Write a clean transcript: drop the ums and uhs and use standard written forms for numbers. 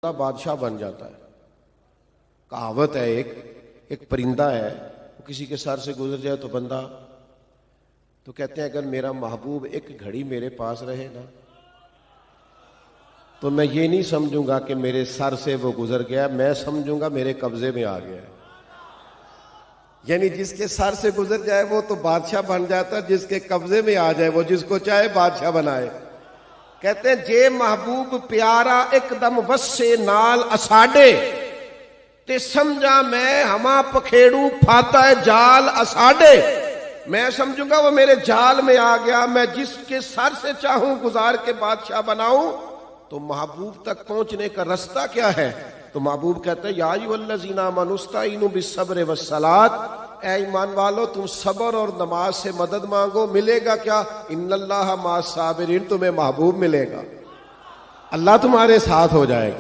बादशाह बन जाता है। कहावत है, एक परिंदा है, वो किसी के सर से गुजर जाए तो बंदा तो कहते हैं अगर मेरा महबूब एक घड़ी मेरे पास रहे ना तो मैं ये नहीं समझूंगा कि मेरे सर से वो गुजर गया, मैं समझूंगा मेरे कब्जे में आ गया है। यानी जिसके सर से गुजर जाए वो तो बादशाह बन जाता है, जिसके कब्जे में आ जाए वो जिसको चाहे बादशाह बनाए। कहते हैं जे महबूब प्यारा एकदम वस्से नाल असाडे ते समझा मैं हमा पखेड़ू फाता है जाल असाडे। मैं समझूंगा वो मेरे जाल में आ गया, मैं जिसके सर से चाहूं गुजार के बादशाह बनाऊं। तो महबूब तक पहुंचने का रास्ता क्या है? तो महबूब कहते हैं या अय्युहल्लज़ीना मनुस्ताइनु बिस्सब्र वस्सलात, ऐ ईमान वालो तुम सब्र और नमाज से मदद मांगो। मिलेगा क्या? इन्नल्लाह माअस साबिरीन, तुम्हें महबूब मिलेगा, अल्लाह तुम्हारे साथ हो जाएगा।